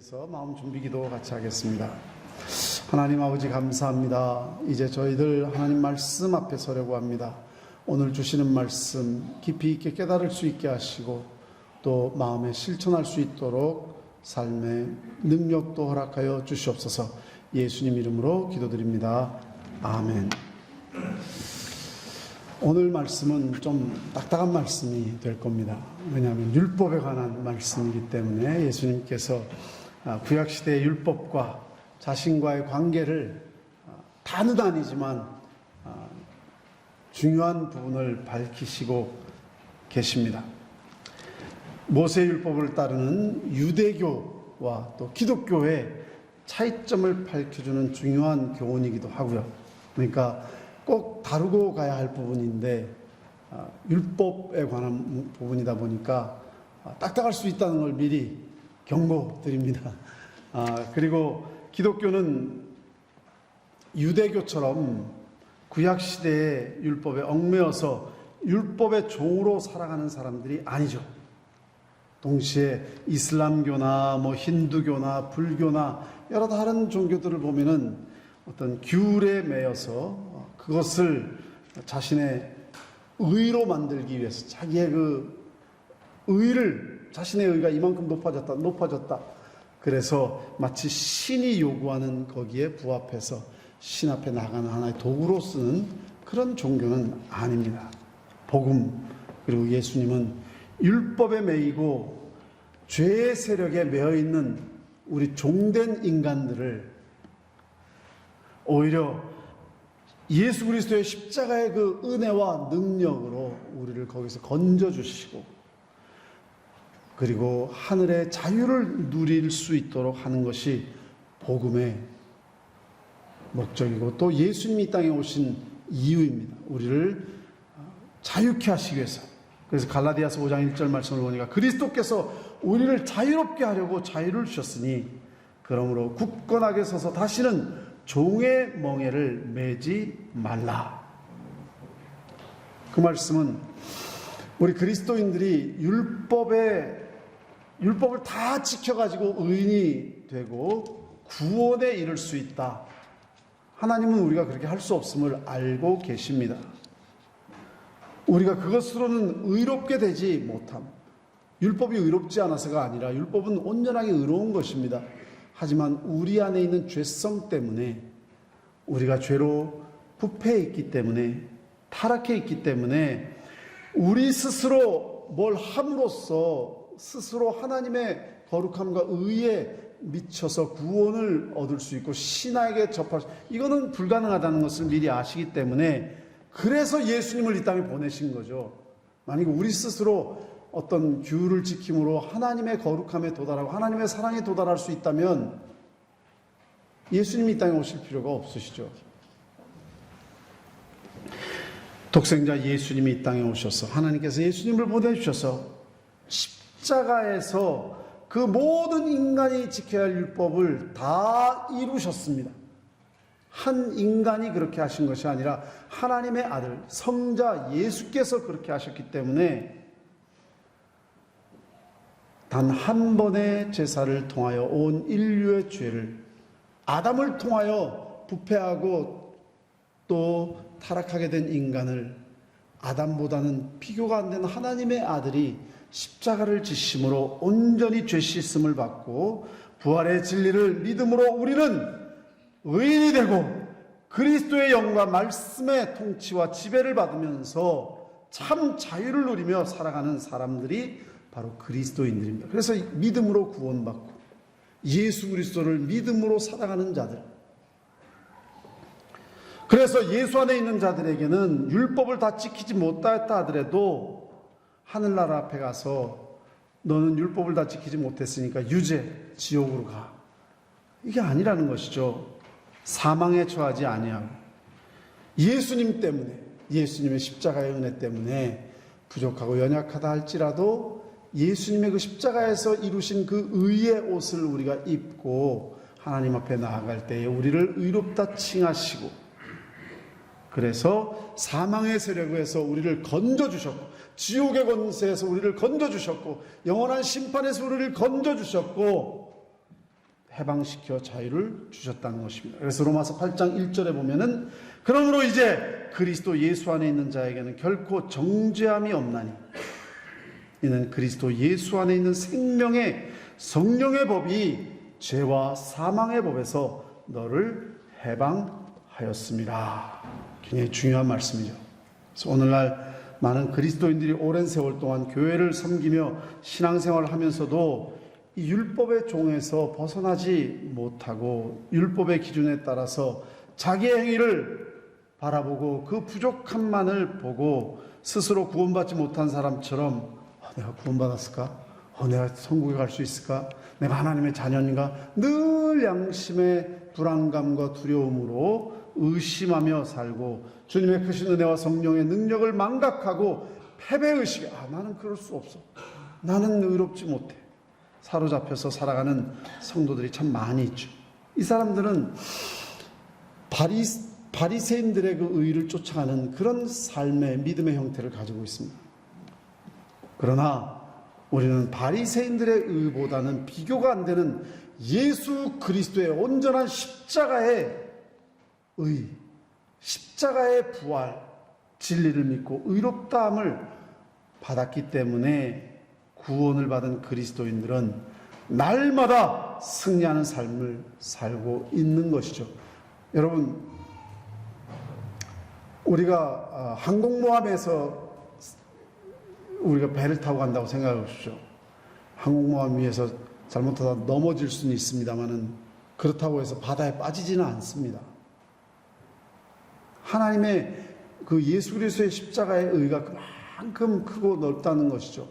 위해서 마음 준비기도 같이 하겠습니다. 하나님 아버지 감사합니다. 이제 저희들 하나님 말씀 앞에 서려고 합니다. 오늘 주시는 말씀 깊이 있게 깨달을 수 있게 하시고 또 마음에 실천할 수 있도록 삶의 능력도 허락하여 주시옵소서. 예수님 이름으로 기도드립니다. 아멘. 오늘 말씀은 좀 딱딱한 말씀이 될 겁니다. 왜냐하면 율법에 관한 말씀이기 때문에 예수님께서 구약시대의 율법과 자신과의 관계를 다는 아니지만 중요한 부분을 밝히시고 계십니다. 모세율법을 따르는 유대교와 또 기독교의 차이점을 밝혀주는 중요한 교훈이기도 하고요. 그러니까 꼭 다루고 가야 할 부분인데 율법에 관한 부분이다 보니까 딱딱할 수 있다는 걸 미리 경고드립니다. 그리고 기독교는 유대교처럼 구약시대의 율법에 얽매여서 율법의 종으로 살아가는 사람들이 아니죠. 동시에 이슬람교나 힌두교나 불교나 여러 다른 종교들을 보면은 어떤 규율에 매여서 그것을 자신의 의로 만들기 위해서 자기의 그 의를, 자신의 의가 이만큼 높아졌다. 그래서 마치 신이 요구하는 거기에 부합해서 신 앞에 나가는 하나의 도구로 쓰는 그런 종교는 아닙니다. 복음 그리고 예수님은 율법에 매이고 죄의 세력에 매여 있는 우리 종된 인간들을 오히려 예수 그리스도의 십자가의 그 은혜와 능력으로 우리를 거기서 건져주시고 그리고 하늘의 자유를 누릴 수 있도록 하는 것이 복음의 목적이고 또 예수님이 이 땅에 오신 이유입니다. 우리를 자유케 하시기 위해서. 그래서 갈라디아서 5장 1절 말씀을 보니까 그리스도께서 우리를 자유롭게 하려고 자유를 주셨으니 그러므로 굳건하게 서서 다시는 종의 멍에를 매지 말라. 그 말씀은 우리 그리스도인들이 율법을 다 지켜가지고 의인이 되고 구원에 이를 수 있다. 하나님은 우리가 그렇게 할 수 없음을 알고 계십니다. 우리가 그것으로는 의롭게 되지 못함. 율법이 의롭지 않아서가 아니라 율법은 온전하게 의로운 것입니다. 하지만 우리 안에 있는 죄성 때문에 우리가 죄로 부패해 있기 때문에 타락해 있기 때문에 우리 스스로 뭘 함으로써 스스로 하나님의 거룩함과 의에 미쳐서 구원을 얻을 수 있고 신에게 접할 수, 이거는 불가능하다는 것을 미리 아시기 때문에 그래서 예수님을 이 땅에 보내신 거죠. 만약에 우리 스스로 어떤 규율을 지킴으로 하나님의 거룩함에 도달하고 하나님의 사랑에 도달할 수 있다면 예수님이 이 땅에 오실 필요가 없으시죠. 독생자 예수님이 이 땅에 오셔서 하나님께서 예수님을 보내주셔서 십자가에서 그 모든 인간이 지켜야 할 율법을 다 이루셨습니다. 한 인간이 그렇게 하신 것이 아니라 하나님의 아들 성자 예수께서 그렇게 하셨기 때문에 단 한 번의 제사를 통하여 온 인류의 죄를 아담을 통하여 부패하고 또 타락하게 된 인간을 아담보다는 비교가 안 되는 하나님의 아들이 십자가를 지심으로 온전히 죄 씻음을 받고 부활의 진리를 믿음으로 우리는 의인이 되고 그리스도의 영과 말씀의 통치와 지배를 받으면서 참 자유를 누리며 살아가는 사람들이 바로 그리스도인들입니다. 그래서 믿음으로 구원받고 예수 그리스도를 믿음으로 살아가는 자들. 그래서 예수 안에 있는 자들에게는 율법을 다 지키지 못했다 하더라도 하늘나라 앞에 가서 너는 율법을 다 지키지 못했으니까 유죄, 지옥으로 가. 이게 아니라는 것이죠. 사망에 처하지 아니하고 예수님 때문에, 예수님의 십자가의 은혜 때문에 부족하고 연약하다 할지라도 예수님의 그 십자가에서 이루신 그 의의 옷을 우리가 입고 하나님 앞에 나아갈 때에 우리를 의롭다 칭하시고 그래서 사망의 세력에서 우리를 건져주셨고 지옥의 권세에서 우리를 건져주셨고 영원한 심판에서 우리를 건져주셨고 해방시켜 자유를 주셨다는 것입니다. 그래서 로마서 8장 1절에 보면은 그러므로 이제 그리스도 예수 안에 있는 자에게는 결코 정죄함이 없나니 이는 그리스도 예수 안에 있는 생명의 성령의 법이 죄와 사망의 법에서 너를 해방하였습니다. 굉장히 중요한 말씀이죠. 그래서 오늘날 많은 그리스도인들이 오랜 세월 동안 교회를 섬기며 신앙생활을 하면서도 이 율법의 종에서 벗어나지 못하고 율법의 기준에 따라서 자기의 행위를 바라보고 그 부족함만을 보고 스스로 구원받지 못한 사람처럼 내가 구원받았을까? 내가 천국에 갈 수 있을까? 내가 하나님의 자녀인가? 늘 양심의 불안감과 두려움으로 의심하며 살고 주님의 크신 은혜와 성령의 능력을 망각하고 패배의식에 나는 그럴 수 없어. 나는 의롭지 못해. 사로잡혀서 살아가는 성도들이 참 많이 있죠. 이 사람들은 바리새인들의 그 의를 쫓아가는 그런 삶의 믿음의 형태를 가지고 있습니다. 그러나 우리는 바리새인들의 의보다는 비교가 안 되는 예수 그리스도의 온전한 십자가의 의, 십자가의 부활, 진리를 믿고 의롭다함을 받았기 때문에 구원을 받은 그리스도인들은 날마다 승리하는 삶을 살고 있는 것이죠. 여러분, 우리가 항공모함에서 우리가 배를 타고 간다고 생각해 보십시오. 항공모함 위에서 잘못하다 넘어질 수는 있습니다만은 그렇다고 해서 바다에 빠지지는 않습니다. 하나님의 그 예수 그리스도의 십자가의 의가 그만큼 크고 넓다는 것이죠.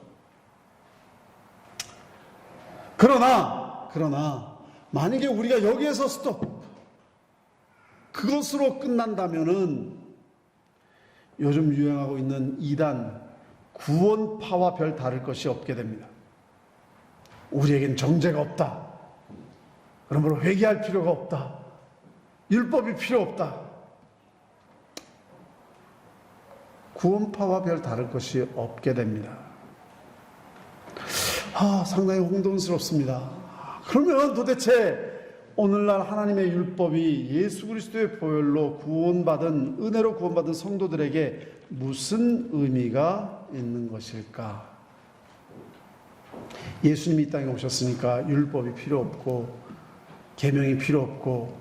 그러나 만약에 우리가 여기에서 스톱, 그것으로 끝난다면은 요즘 유행하고 있는 이단 구원파와 별 다를 것이 없게 됩니다. 우리에겐 정죄가 없다. 그러므로 회개할 필요가 없다. 율법이 필요 없다. 구원파와 별 다를 것이 없게 됩니다. 상당히 혼돈스럽습니다. 그러면 도대체 오늘날 하나님의 율법이 예수 그리스도의 보혈로 구원받은, 은혜로 구원받은 성도들에게 무슨 의미가 있는 것일까? 예수님이 이 땅에 오셨으니까 율법이 필요 없고 계명이 필요 없고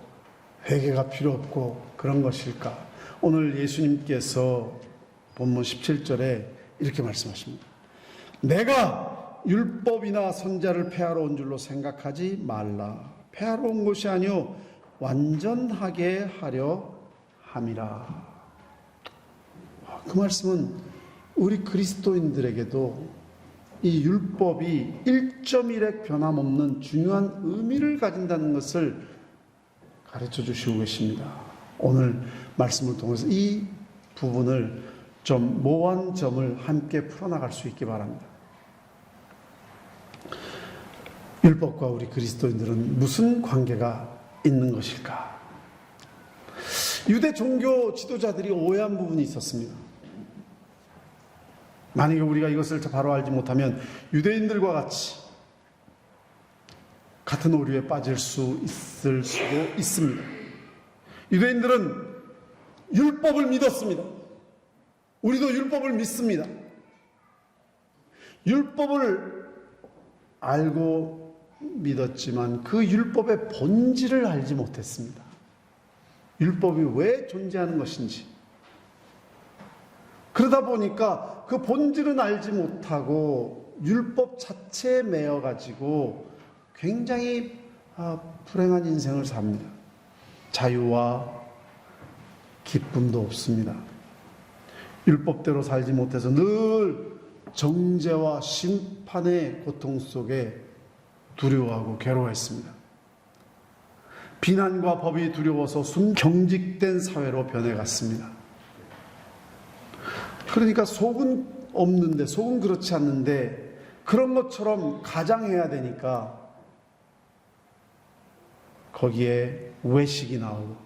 회개가 필요 없고 그런 것일까? 오늘 예수님께서 본문 17절에 이렇게 말씀하십니다. 내가 율법이나 선지자를 폐하러 온 줄로 생각하지 말라. 폐하러 온 것이 아니요 완전하게 하려 함이라. 그 말씀은 우리 그리스도인들에게도 이 율법이 1.1의 변함없는 중요한 의미를 가진다는 것을 가르쳐 주시고 계십니다. 오늘 말씀을 통해서 이 부분을 좀 모호한 점을 함께 풀어나갈 수 있기 바랍니다. 율법과 우리 그리스도인들은 무슨 관계가 있는 것일까? 유대 종교 지도자들이 오해한 부분이 있었습니다. 만약에 우리가 이것을 바로 알지 못하면 유대인들과 같이 같은 오류에 빠질 수 있을 수도 있습니다. 유대인들은 율법을 믿었습니다. 우리도 율법을 믿습니다. 율법을 알고 믿었지만 그 율법의 본질을 알지 못했습니다. 율법이 왜 존재하는 것인지. 그러다 보니까 그 본질은 알지 못하고 율법 자체에 매여가지고 굉장히 불행한 인생을 삽니다. 자유와 기쁨도 없습니다. 율법대로 살지 못해서 늘 정죄와 심판의 고통 속에 두려워하고 괴로워했습니다. 비난과 법이 두려워서 경직된 사회로 변해갔습니다. 그러니까 속은 없는데, 속은 그렇지 않는데 그런 것처럼 가장해야 되니까 거기에 외식이 나오고,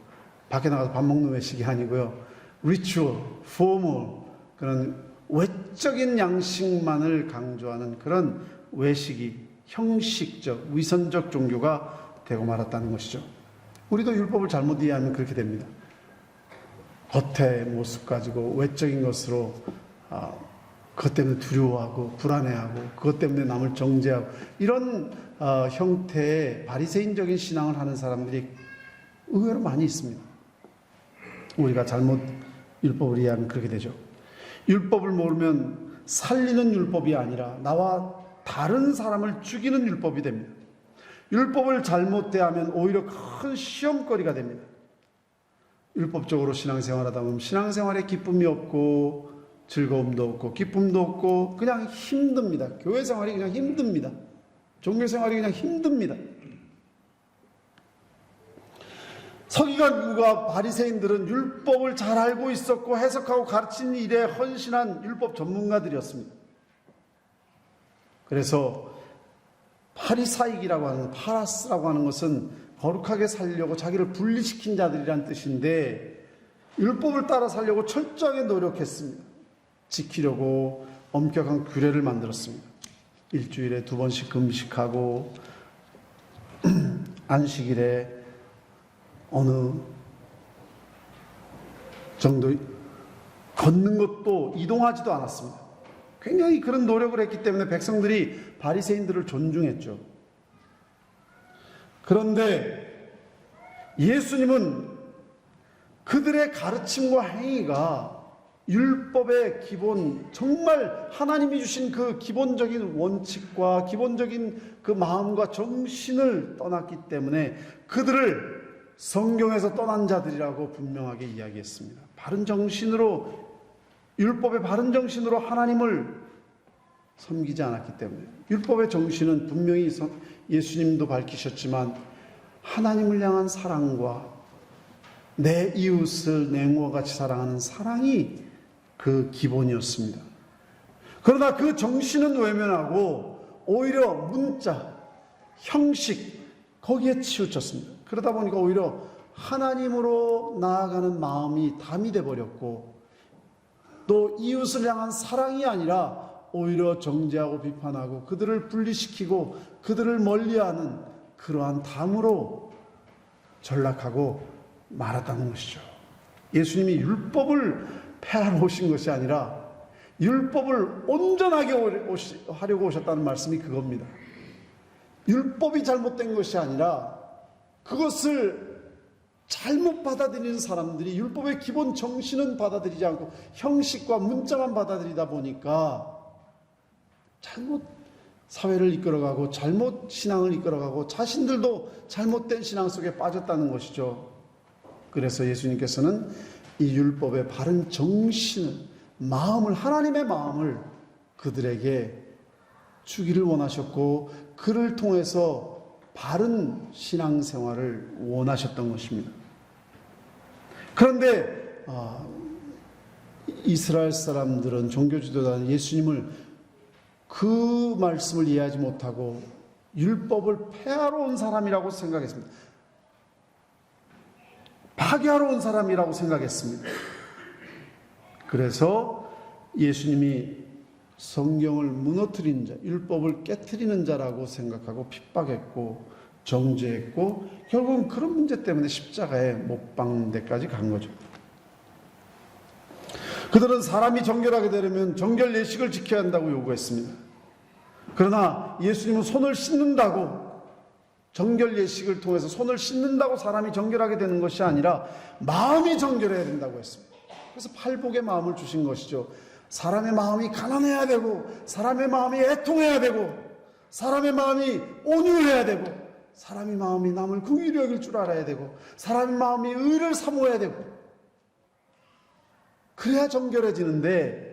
밖에 나가서 밥 먹는 외식이 아니고요, 리추얼, 포멀, 그런 외적인 양식만을 강조하는 그런 외식이 형식적, 위선적 종교가 되고 말았다는 것이죠. 우리도 율법을 잘못 이해하면 그렇게 됩니다. 겉의 모습 가지고 외적인 것으로 그것 때문에 두려워하고 불안해하고 그것 때문에 남을 정죄하고 이런 형태의 바리새인적인 신앙을 하는 사람들이 의외로 많이 있습니다. 우리가 잘못 율법을 이해하면 그렇게 되죠. 율법을 모르면 살리는 율법이 아니라 나와 다른 사람을 죽이는 율법이 됩니다. 율법을 잘못 대하면 오히려 큰 시험거리가 됩니다. 율법적으로 신앙생활하다 보면 신앙생활에 기쁨이 없고 즐거움도 없고 기쁨도 없고 그냥 힘듭니다. 교회 생활이 그냥 힘듭니다. 종교 생활이 그냥 힘듭니다. 서기관과 바리새인들은 율법을 잘 알고 있었고 해석하고 가르치는 일에 헌신한 율법 전문가들이었습니다. 그래서 파리사익이라고 하는 파라스라고 하는 것은 거룩하게 살려고 자기를 분리시킨 자들이란 뜻인데 율법을 따라 살려고 철저하게 노력했습니다. 지키려고 엄격한 규례를 만들었습니다. 일주일에 2번씩 금식하고 안식일에 어느 정도 걷는 것도 이동하지도 않았습니다. 굉장히 그런 노력을 했기 때문에 백성들이 바리새인들을 존중했죠. 그런데 예수님은 그들의 가르침과 행위가 율법의 기본, 정말 하나님이 주신 그 기본적인 원칙과 기본적인 그 마음과 정신을 떠났기 때문에 그들을 성경에서 떠난 자들이라고 분명하게 이야기했습니다. 바른 정신으로, 율법의 바른 정신으로 하나님을 섬기지 않았기 때문에. 율법의 정신은 분명히 예수님도 밝히셨지만 하나님을 향한 사랑과 내 이웃을 내 몸과 같이 사랑하는 사랑이 그 기본이었습니다. 그러나 그 정신은 외면하고 오히려 문자, 형식 거기에 치우쳤습니다. 그러다 보니까 오히려 하나님으로 나아가는 마음이 담이 되어버렸고 또 이웃을 향한 사랑이 아니라 오히려 정죄하고 비판하고 그들을 분리시키고 그들을 멀리하는 그러한 담으로 전락하고 말았다는 것이죠. 예수님이 율법을 폐하러 오신 것이 아니라 율법을 온전하게 하려고 오셨다는 말씀이 그겁니다. 율법이 잘못된 것이 아니라 그것을 잘못 받아들이는 사람들이 율법의 기본 정신은 받아들이지 않고 형식과 문자만 받아들이다 보니까 잘못 사회를 이끌어가고 잘못 신앙을 이끌어가고 자신들도 잘못된 신앙 속에 빠졌다는 것이죠. 그래서 예수님께서는 이 율법의 바른 정신을, 마음을, 하나님의 마음을 그들에게 주기를 원하셨고 그를 통해서 바른 신앙생활을 원하셨던 것입니다. 그런데 이스라엘 사람들은, 종교 지도자는 예수님을 그 말씀을 이해하지 못하고 율법을 폐하러 온 사람이라고 생각했습니다. 파괴하러 온 사람이라고 생각했습니다. 그래서 예수님이 성경을 무너뜨린 자, 율법을 깨트리는 자라고 생각하고 핍박했고 정죄했고 결국은 그런 문제 때문에 십자가에 못 박는 데까지 간 거죠. 그들은 사람이 정결하게 되려면 정결 예식을 지켜야 한다고 요구했습니다. 그러나 예수님은 손을 씻는다고, 정결 예식을 통해서 손을 씻는다고 사람이 정결하게 되는 것이 아니라 마음이 정결해야 된다고 했습니다. 그래서 팔복의 마음을 주신 것이죠. 사람의 마음이 가난해야 되고, 사람의 마음이 애통해야 되고, 사람의 마음이 온유해야 되고, 사람의 마음이 남을 긍휼히 여길 줄 알아야 되고, 사람의 마음이 의를 사모해야 되고, 그래야 정결해지는데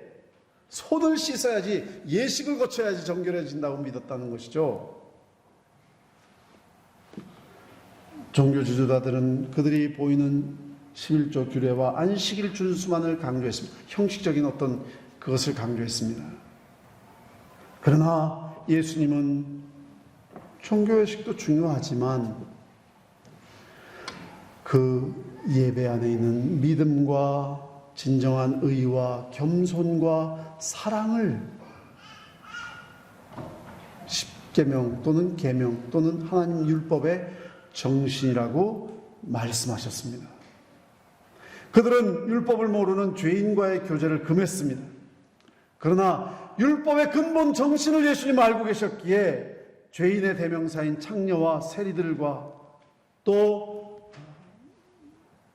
손을 씻어야지, 예식을 거쳐야지 정결해진다고 믿었다는 것이죠. 종교 지도자들은 그들이 보이는 11조 규례와 안식일 준수만을 강조했습니다. 형식적인 어떤 그것을 강조했습니다. 그러나 예수님은 종교의식도 중요하지만 그 예배 안에 있는 믿음과 진정한 의와 겸손과 사랑을 십계명 또는 계명 또는 하나님 율법의 정신이라고 말씀하셨습니다. 그들은 율법을 모르는 죄인과의 교제를 금했습니다. 그러나 율법의 근본 정신을 예수님 알고 계셨기에 죄인의 대명사인 창녀와 세리들과 또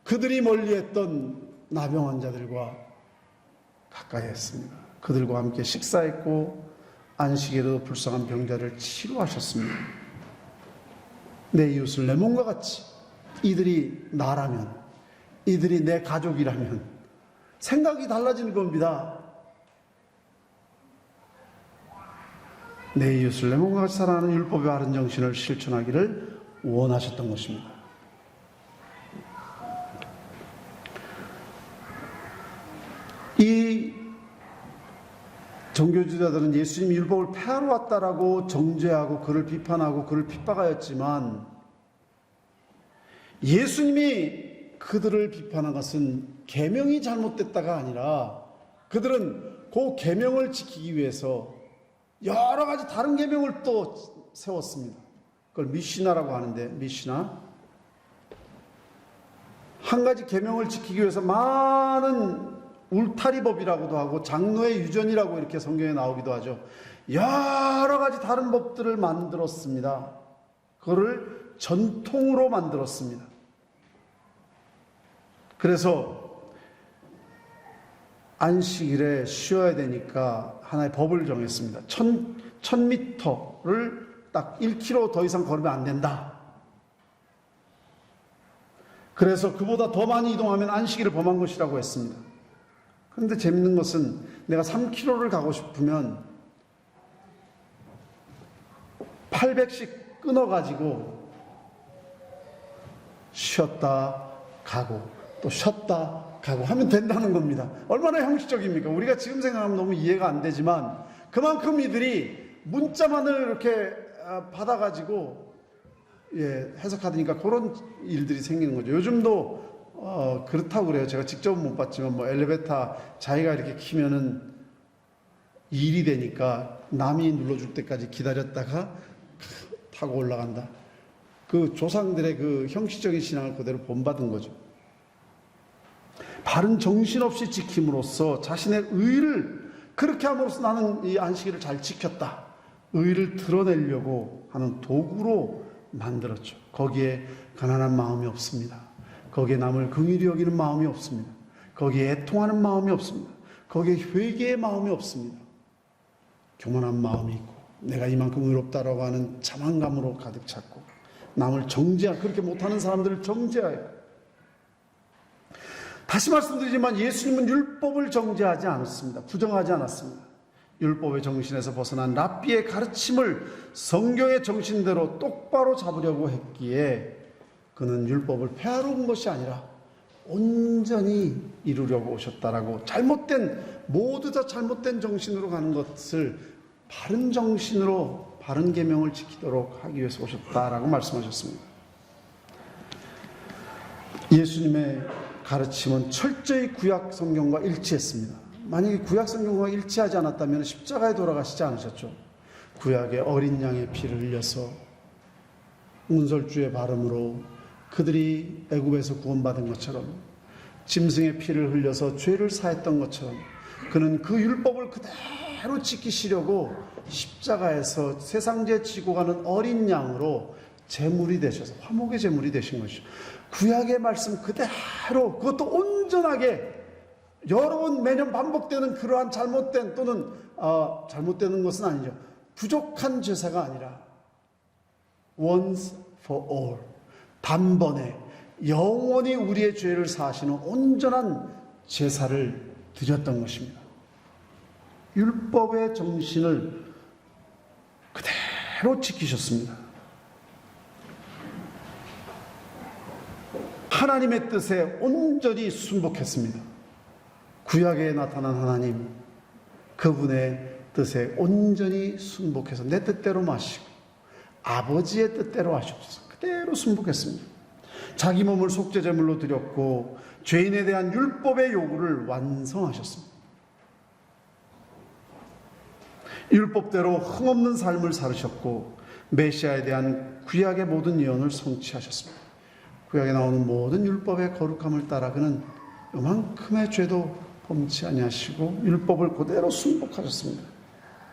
그들이 멀리했던 나병 환자들과 가까이 했습니다. 그들과 함께 식사했고 안식일에도 불쌍한 병자를 치료하셨습니다. 내 이웃을 내 몸과 같이, 이들이 나라면, 이들이 내 가족이라면 생각이 달라지는 겁니다. 내 이웃을 내 몸과 같이 사랑하는 율법의 바른 정신을 실천하기를 원하셨던 것입니다. 이 종교주의자들은 예수님이 율법을 폐하러 왔다라고 정죄하고 그를 비판하고 그를 핍박하였지만, 예수님이 그들을 비판한 것은 계명이 잘못됐다가 아니라 그들은 그 계명을 지키기 위해서 여러 가지 다른 계명을 또 세웠습니다. 그걸 미시나라고 하는데, 미시나, 한 가지 계명을 지키기 위해서 많은 울타리법이라고도 하고 장로의 유전이라고 이렇게 성경에 나오기도 하죠. 여러 가지 다른 법들을 만들었습니다. 그거를 전통으로 만들었습니다. 그래서 안식일에 쉬어야 되니까 하나의 법을 정했습니다. 1000m를 딱 1km 더 이상 걸으면 안 된다. 그래서 그보다 더 많이 이동하면 안식일을 범한 것이라고 했습니다. 그런데 재밌는 것은 내가 3km를 가고 싶으면 800씩 끊어가지고 쉬었다 가고 또 쉬었다 가고 하면 된다는 겁니다. 얼마나 형식적입니까? 우리가 지금 생각하면 너무 이해가 안 되지만 그만큼 이들이 문자만을 이렇게 받아가지고 해석하니까 그런 일들이 생기는 거죠. 요즘도 그렇다고 그래요. 제가 직접 못 봤지만 뭐 엘리베이터 자기가 이렇게 키면은 일이 되니까 남이 눌러줄 때까지 기다렸다가 타고 올라간다. 그 조상들의 그 형식적인 신앙을 그대로 본받은 거죠. 바른 정신없이 지킴으로써 자신의 의를, 그렇게 함으로써 나는 이 안식일을 잘 지켰다, 의를 드러내려고 하는 도구로 만들었죠. 거기에 가난한 마음이 없습니다. 거기에 남을 긍휼히 여기는 마음이 없습니다. 거기에 애통하는 마음이 없습니다. 거기에 회개의 마음이 없습니다. 교만한 마음이 있고 내가 이만큼 의롭다라고 하는 자만감으로 가득 찼고 남을 그렇게 못하는 사람들을 정죄하여. 다시 말씀드리지만 예수님은 율법을 정죄하지 않았습니다. 부정하지 않았습니다. 율법의 정신에서 벗어난 랍비의 가르침을 성경의 정신대로 똑바로 잡으려고 했기에 그는 율법을 폐하러 온 것이 아니라 온전히 이루려고 오셨다라고, 모두 다 잘못된 정신으로 가는 것을 바른 정신으로 바른 계명을 지키도록 하기 위해서 오셨다라고 말씀하셨습니다. 예수님의 가르침은 철저히 구약 성경과 일치했습니다. 만약에 구약 성경과 일치하지 않았다면 십자가에 돌아가시지 않으셨죠. 구약의 어린 양의 피를 흘려서 운설주의 발음으로 그들이 애굽에서 구원받은 것처럼, 짐승의 피를 흘려서 죄를 사했던 것처럼 그는 그 율법을 그대로 지키시려고 십자가에서 세상죄 지고 가는 어린 양으로 제물이 되셔서 화목의 제물이 되신 것이죠. 구약의 말씀 그대로, 그것도 온전하게 여러 번 매년 반복되는 그러한 잘못된, 또는 잘못되는 것은 아니죠. 부족한 제사가 아니라 once for all, 단번에 영원히 우리의 죄를 사하시는 온전한 제사를 드렸던 것입니다. 율법의 정신을 그대로 지키셨습니다. 하나님의 뜻에 온전히 순복했습니다. 구약에 나타난 하나님, 그분의 뜻에 온전히 순복해서 내 뜻대로 마시고 아버지의 뜻대로 하셨어요. 그대로 순복했습니다. 자기 몸을 속죄제물로 드렸고 죄인에 대한 율법의 요구를 완성하셨습니다. 율법대로 흠없는 삶을 살으셨고 메시아에 대한 구약의 모든 예언을 성취하셨습니다. 구약에 나오는 모든 율법의 거룩함을 따라 그는 요만큼의 죄도 범치 아니하시고 율법을 그대로 순복하셨습니다.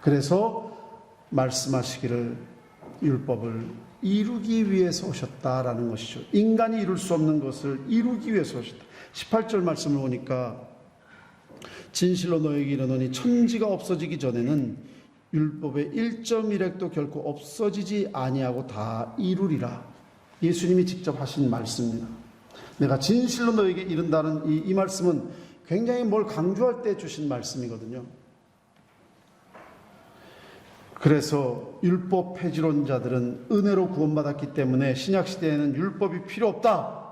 그래서 말씀하시기를 율법을 이루기 위해서 오셨다라는 것이죠. 인간이 이룰 수 없는 것을 이루기 위해서 오셨다. 18절 말씀을 보니까 진실로 너에게 이르노니 천지가 없어지기 전에는 율법의 1.1획도 결코 없어지지 아니하고 다 이루리라. 예수님이 직접 하신 말씀입니다. 내가 진실로 너에게 이른다는 이 말씀은 굉장히 뭘 강조할 때 주신 말씀이거든요. 그래서 율법 폐지론자들은 은혜로 구원받았기 때문에 신약시대에는 율법이 필요 없다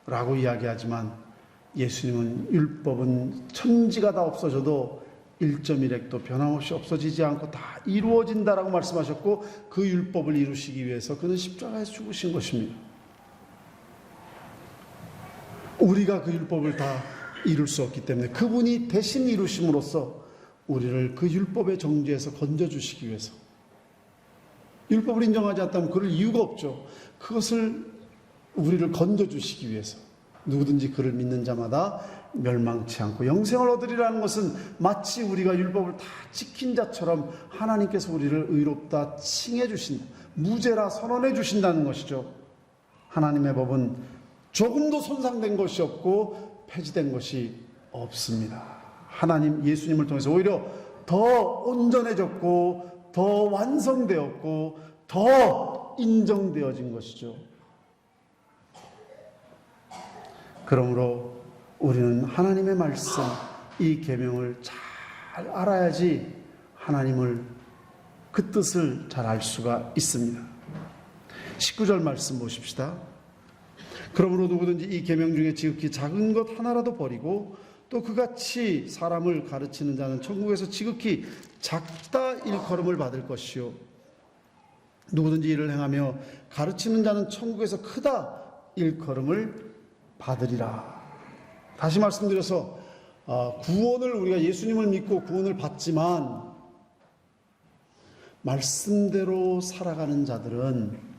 라고 이야기하지만 예수님은 율법은 천지가 다 없어져도 1.1획도 변함없이 없어지지 않고 다 이루어진다라고 말씀하셨고 그 율법을 이루시기 위해서 그는 십자가에서 죽으신 것입니다. 우리가 그 율법을 다 이룰 수 없기 때문에 그분이 대신 이루심으로써 우리를 그 율법의 정죄에서 건져주시기 위해서, 율법을 인정하지 않다면 그럴 이유가 없죠. 그것을 우리를 건져주시기 위해서 누구든지 그를 믿는 자마다 멸망치 않고 영생을 얻으리라는 것은 마치 우리가 율법을 다 지킨 자처럼 하나님께서 우리를 의롭다 칭해 주신다, 무죄라 선언해 주신다는 것이죠. 하나님의 법은 조금도 손상된 것이 없고 폐지된 것이 없습니다. 하나님 예수님을 통해서 오히려 더 온전해졌고 더 완성되었고 더 인정되어진 것이죠. 그러므로 우리는 하나님의 말씀, 이 계명을 잘 알아야지 하나님을, 그 뜻을 잘 알 수가 있습니다. 19절 말씀 보십시다. 그러므로 누구든지 이 계명 중에 지극히 작은 것 하나라도 버리고 또 그같이 사람을 가르치는 자는 천국에서 지극히 작다 일컬음을 받을 것이요 누구든지 이를 행하며 가르치는 자는 천국에서 크다 일컬음을 받으리라. 다시 말씀드려서 구원을, 우리가 예수님을 믿고 구원을 받지만 말씀대로 살아가는 자들은,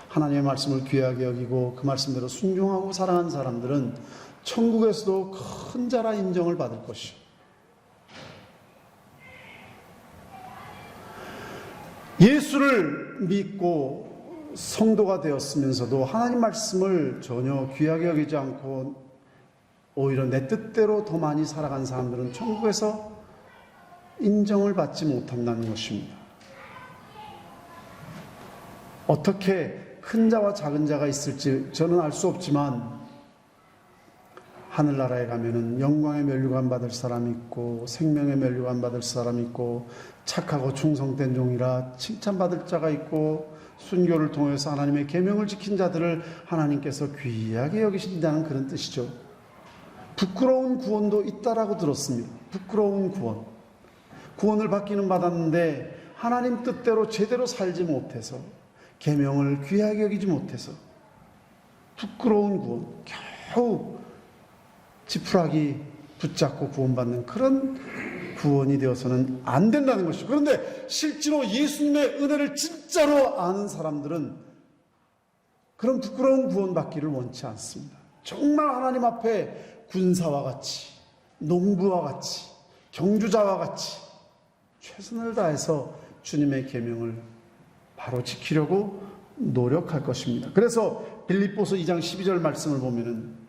하나님의 말씀을 귀하게 여기고 그 말씀대로 순종하고 살아가는 사람들은 천국에서도 큰 자라 인정을 받을 것이요 예수를 믿고 성도가 되었으면서도 하나님 말씀을 전혀 귀하게 여기지 않고 오히려 내 뜻대로 더 많이 살아간 사람들은 천국에서 인정을 받지 못한다는 것입니다. 어떻게 큰 자와 작은 자가 있을지 저는 알 수 없지만 하늘나라에 가면은 영광의 면류관 받을 사람이 있고 생명의 면류관 받을 사람이 있고 착하고 충성된 종이라 칭찬받을 자가 있고 순교를 통해서 하나님의 계명을 지킨 자들을 하나님께서 귀하게 여기신다는 그런 뜻이죠. 부끄러운 구원도 있다라고 들었습니다. 부끄러운 구원. 구원을 받기는 받았는데 하나님 뜻대로 제대로 살지 못해서, 계명을 귀하게 여기지 못해서 부끄러운 구원, 겨우 지푸라기 붙잡고 구원받는 그런 구원이 되어서는 안 된다는 것이죠. 그런데 실제로 예수님의 은혜를 진짜로 아는 사람들은 그런 부끄러운 구원받기를 원치 않습니다. 정말 하나님 앞에 군사와 같이, 농부와 같이, 경주자와 같이 최선을 다해서 주님의 계명을 바로 지키려고 노력할 것입니다. 그래서 빌립보서 2장 12절 말씀을 보면은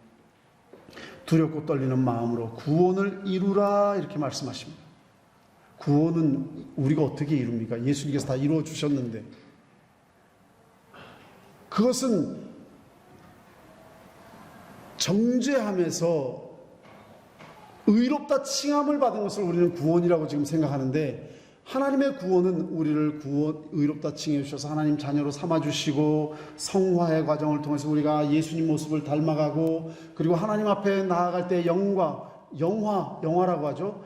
두렵고 떨리는 마음으로 구원을 이루라 이렇게 말씀하십니다. 구원은 우리가 어떻게 이룹니까? 예수님께서 다 이루어 주셨는데, 그것은 정죄함에서 의롭다 칭함을 받은 것을 우리는 구원이라고 지금 생각하는데, 하나님의 구원은 우리를 의롭다 칭해 주셔서 하나님 자녀로 삼아 주시고 성화의 과정을 통해서 우리가 예수님 모습을 닮아가고, 그리고 하나님 앞에 나아갈 때 영화라고 하죠.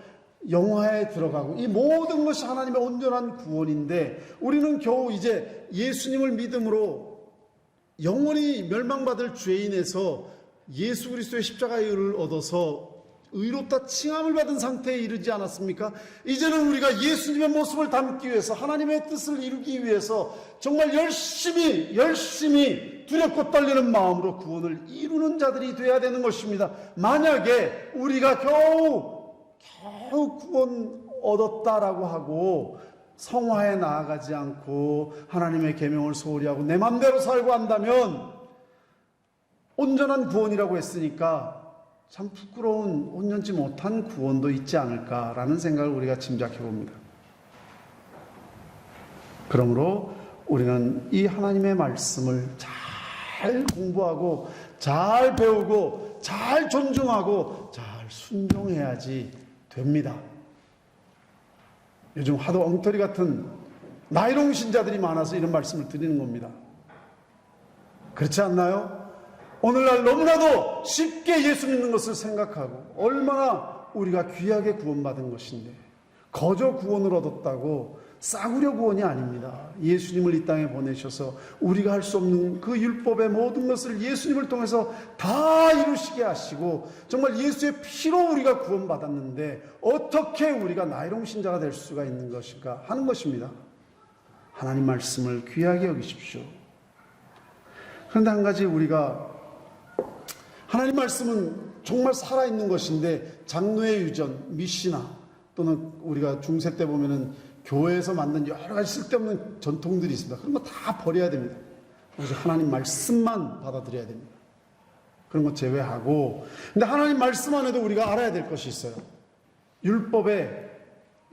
영화에 들어가고, 이 모든 것이 하나님의 온전한 구원인데 우리는 겨우 이제 예수님을 믿음으로 영원히 멸망받을 죄인에서 예수 그리스도의 십자가의 의를 얻어서 의롭다 칭함을 받은 상태에 이르지 않았습니까? 이제는 우리가 예수님의 모습을 담기 위해서, 하나님의 뜻을 이루기 위해서 정말 열심히 두렵고 떨리는 마음으로 구원을 이루는 자들이 되어야 되는 것입니다. 만약에 우리가 겨우 구원 얻었다라고 하고 성화에 나아가지 않고 하나님의 계명을 소홀히 하고 내 맘대로 살고 한다면, 온전한 구원이라고 했으니까 참 부끄러운 온전치 못한 구원도 있지 않을까라는 생각을 우리가 짐작해 봅니다. 그러므로 우리는 이 하나님의 말씀을 잘 공부하고 잘 배우고 잘 존중하고 잘 순종해야지 됩니다. 요즘 하도 엉터리 같은 나이롱 신자들이 많아서 이런 말씀을 드리는 겁니다. 그렇지 않나요? 오늘날 너무나도 쉽게 예수 믿는 것을 생각하고 얼마나 우리가 귀하게 구원받은 것인데, 거저 구원을 얻었다고 싸구려 구원이 아닙니다. 예수님을 이 땅에 보내셔서 우리가 할 수 없는 그 율법의 모든 것을 예수님을 통해서 다 이루시게 하시고 정말 예수의 피로 우리가 구원받았는데 어떻게 우리가 나이롱 신자가 될 수가 있는 것인가 하는 것입니다. 하나님 말씀을 귀하게 여기십시오. 그런데 한 가지, 우리가 하나님 말씀은 정말 살아있는 것인데 장로의 유전, 미시나 또는 우리가 중세 때 보면은 교회에서 만든 여러 가지 쓸데없는 전통들이 있습니다. 그런 거 다 버려야 됩니다. 오직 하나님 말씀만 받아들여야 됩니다. 그런 거 제외하고. 근데 하나님 말씀 안에도 우리가 알아야 될 것이 있어요. 율법에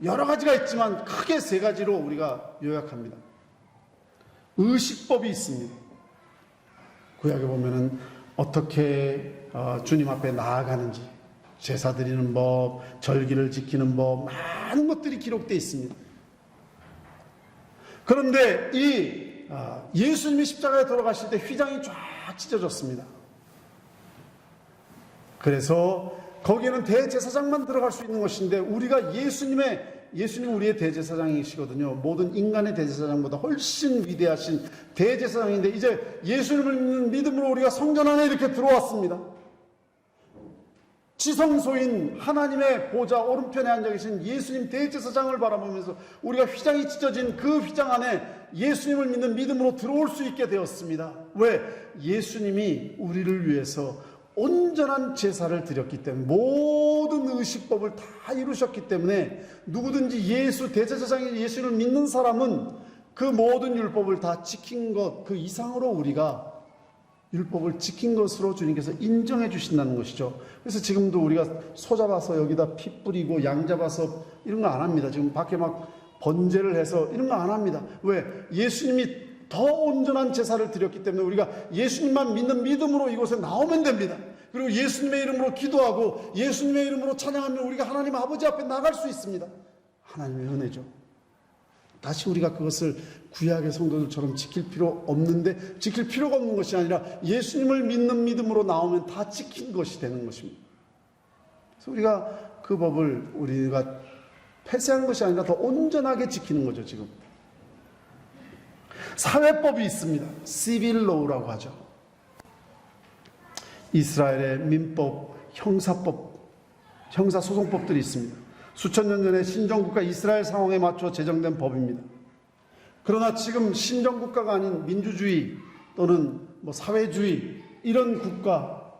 여러 가지가 있지만 크게 세 가지로 우리가 요약합니다. 의식법이 있습니다. 구약에 보면은 어떻게 주님 앞에 나아가는지, 제사 드리는 법, 절기를 지키는 법, 많은 것들이 기록되어 있습니다. 그런데 예수님이 십자가에 돌아가실 때 휘장이 쫙 찢어졌습니다. 그래서 거기에는 대제사장만 들어갈 수 있는 것인데, 우리가 예수님 우리의 대제사장이시거든요. 모든 인간의 대제사장보다 훨씬 위대하신 대제사장인데, 이제 예수님을 믿는 믿음으로 우리가 성전 안에 이렇게 들어왔습니다. 지성소인 하나님의 보좌 오른편에 앉아 계신 예수님 대제사장을 바라보면서 우리가 휘장이 찢어진 그 휘장 안에 예수님을 믿는 믿음으로 들어올 수 있게 되었습니다. 왜? 예수님이 우리를 위해서 온전한 제사를 드렸기 때문에, 모든 의식법을 다 이루셨기 때문에 누구든지 대제사장인 예수를 믿는 사람은 그 모든 율법을 다 지킨 것 그 이상으로 우리가 율법을 지킨 것으로 주님께서 인정해 주신다는 것이죠. 그래서 지금도 우리가 소 잡아서 여기다 피 뿌리고 양 잡아서 이런 거 안 합니다. 지금 밖에 막 번제를 해서 이런 거 안 합니다. 왜? 예수님이 더 온전한 제사를 드렸기 때문에 우리가 예수님만 믿는 믿음으로 이곳에 나오면 됩니다. 그리고 예수님의 이름으로 기도하고 예수님의 이름으로 찬양하면 우리가 하나님 아버지 앞에 나갈 수 있습니다. 하나님의 은혜죠. 다시 우리가 그것을 구약의 성도들처럼 지킬 필요 없는데, 지킬 필요가 없는 것이 아니라 예수님을 믿는 믿음으로 나오면 다 지킨 것이 되는 것입니다. 그래서 우리가 그 법을 우리가 폐쇄한 것이 아니라 더 온전하게 지키는 거죠. 지금 사회법이 있습니다. 시빌 로우라고 하죠. 이스라엘의 민법, 형사법, 형사소송법들이 있습니다. 수천 년 전에 신정국가 이스라엘 상황에 맞춰 제정된 법입니다. 그러나 지금 신정국가가 아닌 민주주의 또는 사회주의 이런 국가,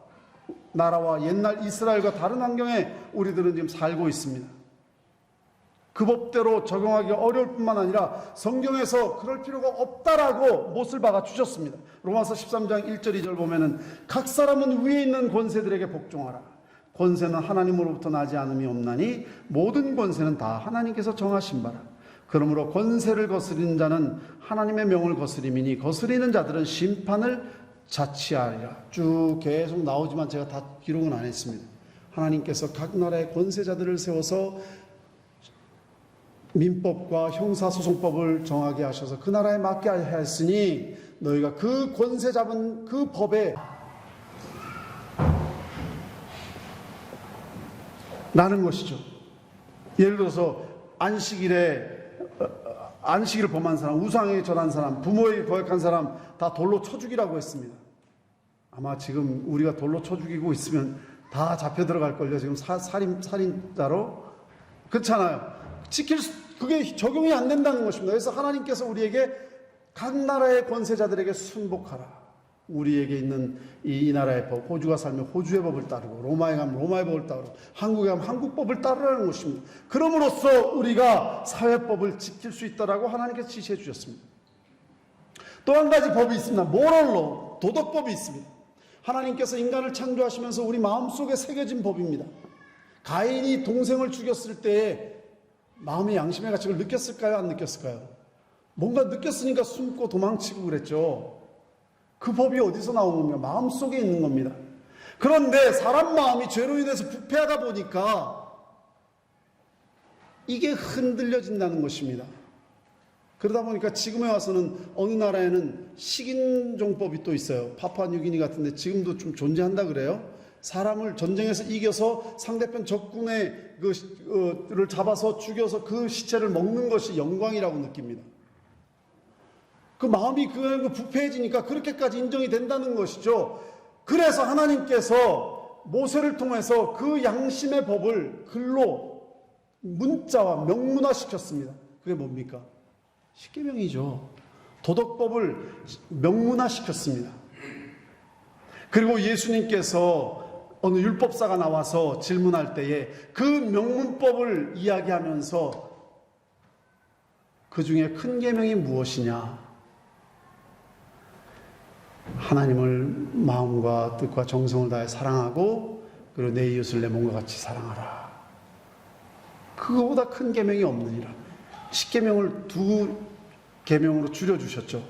나라와 옛날 이스라엘과 다른 환경에 우리들은 지금 살고 있습니다. 그 법대로 적용하기 어려울 뿐만 아니라 성경에서 그럴 필요가 없다라고 못을 박아 주셨습니다. 로마서 13장 1절 2절 보면은 각 사람은 위에 있는 권세들에게 복종하라. 권세는 하나님으로부터 나지 않음이 없나니 모든 권세는 다 하나님께서 정하신 바라. 그러므로 권세를 거스리는 자는 하나님의 명을 거스림이니 거스리는 자들은 심판을 자취하리라. 쭉 계속 나오지만 제가 다 기록은 안 했습니다. 하나님께서 각 나라의 권세자들을 세워서 민법과 형사소송법을 정하게 하셔서 그 나라에 맞게 하였으니 너희가 그 권세 잡은 그 법에 나는 것이죠. 예를 들어서 안식일을 범한 사람, 우상에게 절한 사람, 부모에게 거역한 사람 다 돌로 쳐 죽이라고 했습니다. 아마 지금 우리가 돌로 쳐 죽이고 있으면 다 잡혀 들어갈걸요. 지금 살인자로. 그렇잖아요. 그게 적용이 안 된다는 것입니다. 그래서 하나님께서 우리에게 각 나라의 권세자들에게 순복하라. 우리에게 있는 이 나라의 법, 호주가 살면 호주의 법을 따르고, 로마에 가면 로마의 법을 따르고, 한국에 가면 한국 법을 따르라는 것입니다. 그럼으로써 우리가 사회법을 지킬 수 있다라고 하나님께서 지시해 주셨습니다. 또 한 가지 법이 있습니다. 모럴로, 도덕법이 있습니다. 하나님께서 인간을 창조하시면서 우리 마음속에 새겨진 법입니다. 가인이 동생을 죽였을 때에 마음의 양심의 가책을 느꼈을까요? 안 느꼈을까요? 뭔가 느꼈으니까 숨고 도망치고 그랬죠. 그 법이 어디서 나온 겁니까? 마음속에 있는 겁니다. 그런데 사람 마음이 죄로 인해서 부패하다 보니까 이게 흔들려진다는 것입니다. 그러다 보니까 지금에 와서는 어느 나라에는 식인종법이 또 있어요. 파푸아뉴기니 같은데 지금도 좀 존재한다 그래요. 사람을 전쟁에서 이겨서 상대편 적군의 를 잡아서 죽여서 그 시체를 먹는 것이 영광이라고 느낍니다. 그 마음이 그 부패해지니까 그렇게까지 인정이 된다는 것이죠. 그래서 하나님께서 모세를 통해서 그 양심의 법을 글로 문자와 명문화시켰습니다. 그게 뭡니까? 십계명이죠. 도덕법을 명문화시켰습니다. 그리고 예수님께서 어느 율법사가 나와서 질문할 때에 그 명문법을 이야기하면서 그 중에 큰 계명이 무엇이냐? 하나님을 마음과 뜻과 정성을 다해 사랑하고 그리고 내 이웃을 내 몸과 같이 사랑하라. 그거보다 큰 계명이 없느니라. 10계명을 2계명으로 줄여주셨죠.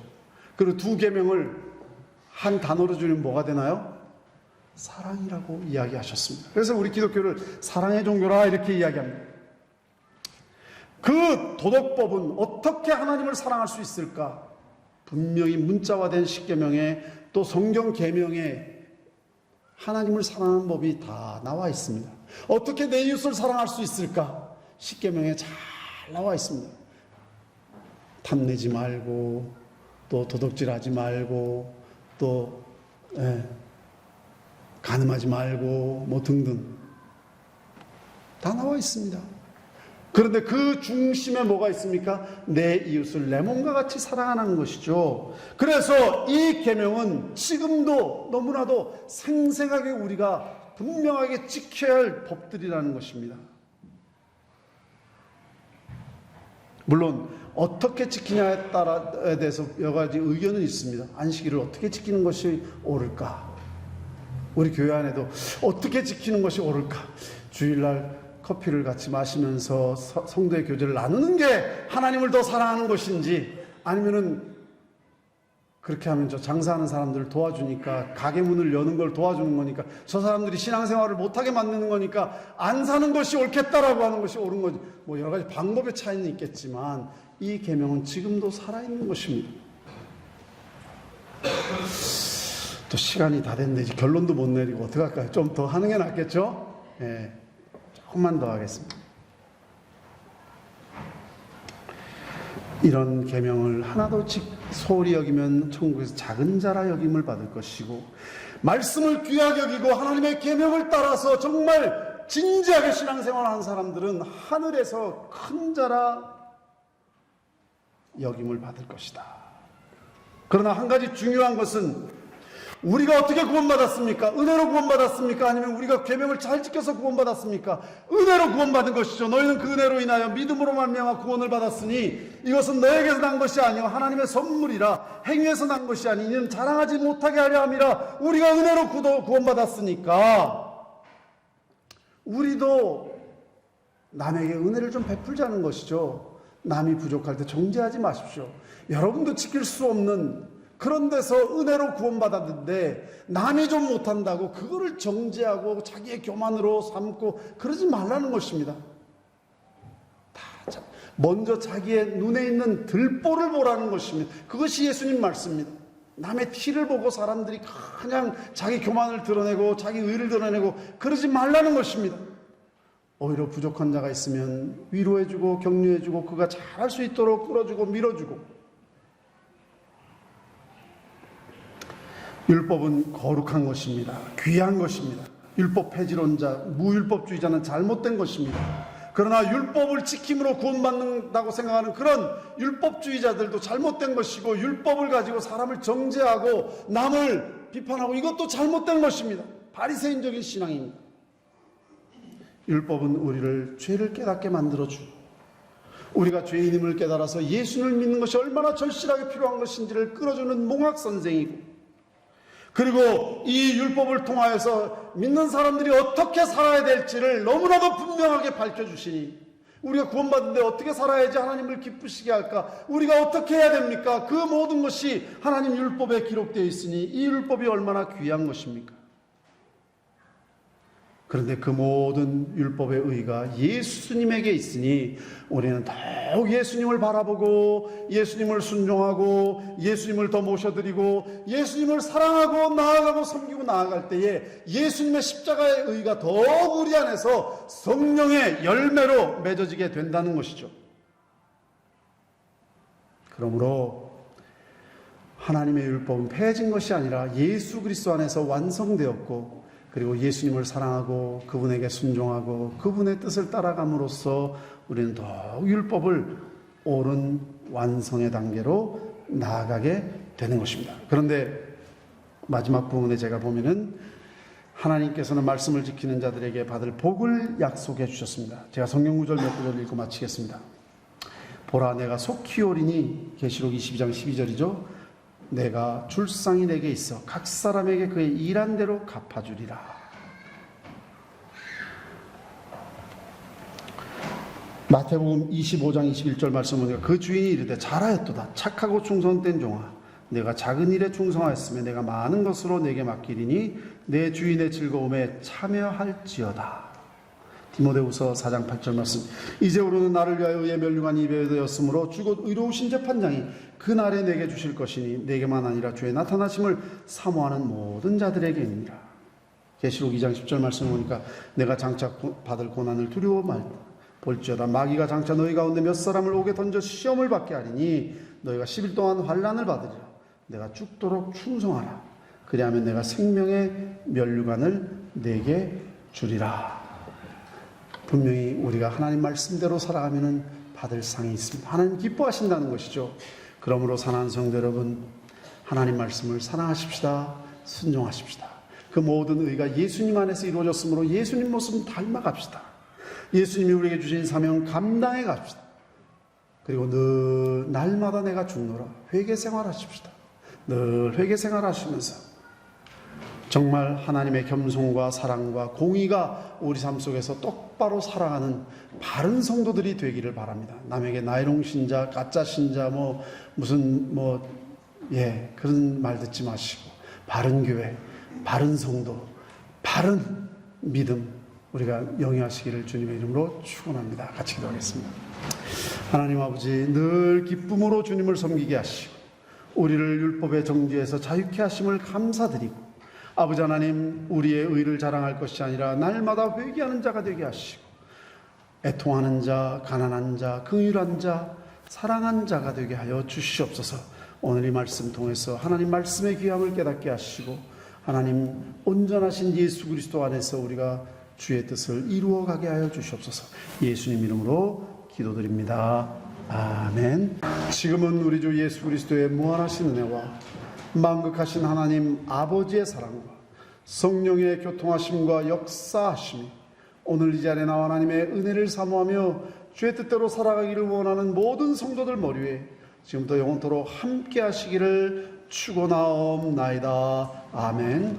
그리고 2계명을 한 단어로 줄이면 뭐가 되나요? 사랑이라고 이야기하셨습니다. 그래서 우리 기독교를 사랑의 종교라 이렇게 이야기합니다. 그 도덕법은 어떻게 하나님을 사랑할 수 있을까? 분명히 문자화된 10계명에 또 성경 계명에 하나님을 사랑하는 법이 다 나와 있습니다. 어떻게 내 이웃을 사랑할 수 있을까? 10계명에 잘 나와 있습니다. 탐내지 말고 또 도둑질하지 말고 또 간음하지 말고 뭐 등등 다 나와 있습니다. 그런데 그 중심에 뭐가 있습니까? 내 이웃을 내 몸과 같이 사랑하는 것이죠. 그래서 이 계명은 지금도 너무나도 생생하게 우리가 분명하게 지켜야 할 법들이라는 것입니다. 물론 어떻게 지키냐에 따라에 대해서 여러 가지 의견은 있습니다. 안식일을 어떻게 지키는 것이 옳을까? 우리 교회 안에도 어떻게 지키는 것이 옳을까? 주일날 커피를 같이 마시면서 성도의 교제를 나누는 게 하나님을 더 사랑하는 것인지, 아니면은 그렇게 하면 저 장사하는 사람들을 도와주니까, 가게 문을 여는 걸 도와주는 거니까, 저 사람들이 신앙생활을 못하게 만드는 거니까 안 사는 것이 옳겠다라고 하는 것이 옳은 거지. 뭐 여러 가지 방법의 차이는 있겠지만 이 계명은 지금도 살아있는 것입니다. 또 시간이 다 됐는데 이제 결론도 못 내리고 어떡할까요? 좀 더 하는 게 낫겠죠? 예. 조금만 더 하겠습니다. 이런 계명을 하나도 소홀히 여기면 천국에서 작은 자라 여김을 받을 것이고, 말씀을 귀하게 여기고 하나님의 계명을 따라서 정말 진지하게 신앙생활하는 사람들은 하늘에서 큰 자라 여김을 받을 것이다. 그러나 한 가지 중요한 것은 우리가 어떻게 구원받았습니까? 은혜로 구원받았습니까? 아니면 우리가 계명을 잘 지켜서 구원받았습니까? 은혜로 구원받은 것이죠. 너희는 그 은혜로 인하여 믿음으로 말미암아 구원을 받았으니 이것은 너에게서 난 것이 아니요 하나님의 선물이라. 행위에서 난 것이 아니 이는 자랑하지 못하게 하려 함이라. 우리가 은혜로 구원받았으니까 우리도 남에게 은혜를 좀 베풀자는 것이죠. 남이 부족할 때 정죄하지 마십시오. 여러분도 지킬 수 없는 그런 데서 은혜로 구원받았는데 남이 좀 못한다고 그거를 정죄하고 자기의 교만으로 삼고 그러지 말라는 것입니다. 먼저 자기의 눈에 있는 들보를 보라는 것입니다. 그것이 예수님 말씀입니다. 남의 티를 보고 사람들이 그냥 자기 교만을 드러내고 자기 의를 드러내고 그러지 말라는 것입니다. 오히려 부족한 자가 있으면 위로해주고 격려해주고 그가 잘할 수 있도록 끌어주고 밀어주고. 율법은 거룩한 것입니다. 귀한 것입니다. 율법 폐지론자, 무율법주의자는 잘못된 것입니다. 그러나 율법을 지킴으로 구원받는다고 생각하는 그런 율법주의자들도 잘못된 것이고, 율법을 가지고 사람을 정죄하고 남을 비판하고 이것도 잘못된 것입니다. 바리새인적인 신앙입니다. 율법은 우리를 죄를 깨닫게 만들어주고, 우리가 죄인임을 깨달아서 예수를 믿는 것이 얼마나 절실하게 필요한 것인지를 끌어주는 몽학선생이고, 그리고 이 율법을 통하여서 믿는 사람들이 어떻게 살아야 될지를 너무나도 분명하게 밝혀주시니, 우리가 구원받는데 어떻게 살아야지 하나님을 기쁘시게 할까, 우리가 어떻게 해야 됩니까? 그 모든 것이 하나님 율법에 기록되어 있으니 이 율법이 얼마나 귀한 것입니까? 그런데 그 모든 율법의 의가 예수님에게 있으니 우리는 더욱 예수님을 바라보고 예수님을 순종하고 예수님을 더 모셔드리고 예수님을 사랑하고 나아가고 섬기고 나아갈 때에 예수님의 십자가의 의가 더욱 우리 안에서 성령의 열매로 맺어지게 된다는 것이죠. 그러므로 하나님의 율법은 폐해진 것이 아니라 예수 그리스도 안에서 완성되었고, 그리고 예수님을 사랑하고 그분에게 순종하고 그분의 뜻을 따라감으로써 우리는 더욱 율법을 옳은 완성의 단계로 나아가게 되는 것입니다. 그런데 마지막 부분에 제가 보면은 하나님께서는 말씀을 지키는 자들에게 받을 복을 약속해 주셨습니다. 제가 성경 구절 몇 구절 읽고 마치겠습니다. 보라, 내가 속히 오리니, 계시록 22장 12절이죠. 내가 줄상이 내게 있어 각 사람에게 그의 일한 대로 갚아주리라. 마태복음 25장 21절 말씀 보니까 그 주인이 이르되 잘하였도다 착하고 충성된 종아, 내가 작은 일에 충성하였으면 내가 많은 것으로 내게 맡기리니 내 주인의 즐거움에 참여할지어다. 디모데후서 4장 8절 말씀. 이제부로는 나를 위하여 의의 멸류관이 입에 되었으므로 주곧 의로우신 재판장이 그날에 내게 주실 것이니 내게만 아니라 주의 나타나심을 사모하는 모든 자들에게입니다. 계시록 2장 10절 말씀 보니까 내가 장차 받을 고난을 두려워 말다. 볼지어다 마귀가 장차 너희 가운데 몇 사람을 옥에 던져 시험을 받게 하리니 너희가 10일 동안 환난을 받으리라. 내가 죽도록 충성하라. 그리하면 내가 생명의 멸류관을 내게 주리라. 분명히 우리가 하나님 말씀대로 살아가면 받을 상이 있습니다. 하나님 기뻐하신다는 것이죠. 그러므로 사랑하는 성도 여러분, 하나님 말씀을 사랑하십시다. 순종하십시다. 그 모든 의가 예수님 안에서 이루어졌으므로 예수님 모습을 닮아갑시다. 예수님이 우리에게 주신 사명 감당해 갑시다. 그리고 늘 날마다 내가 죽노라 회개 생활하십시다. 늘 회개 생활하시면서 정말 하나님의 겸손과 사랑과 공의가 우리 삶 속에서 똑바로 살아가는 바른 성도들이 되기를 바랍니다. 남에게 나이롱 신자, 가짜 신자, 그런 말 듣지 마시고 바른 교회, 바른 성도, 바른 믿음 우리가 영위하시기를 주님의 이름으로 축원합니다. 같이 기도하겠습니다. 하나님 아버지, 늘 기쁨으로 주님을 섬기게 하시고 우리를 율법의 정죄에서 자유케 하심을 감사드리고, 아버지 하나님, 우리의 의를 자랑할 것이 아니라 날마다 회개하는 자가 되게 하시고 애통하는 자, 가난한 자, 긍휼한 자, 사랑한 자가 되게 하여 주시옵소서. 오늘 이 말씀 통해서 하나님 말씀의 귀함을 깨닫게 하시고 하나님 온전하신 예수 그리스도 안에서 우리가 주의 뜻을 이루어가게 하여 주시옵소서. 예수님 이름으로 기도드립니다. 아멘. 지금은 우리 주 예수 그리스도의 무한하신 은혜와 만극하신 하나님 아버지의 사랑과 성령의 교통하심과 역사하심이 오늘 이 자리에 나와 하나님의 은혜를 사모하며 주의 뜻대로 살아가기를 원하는 모든 성도들 머리 위에 지금부터 영원토록 함께 하시기를 축원하옵나이다. 아멘.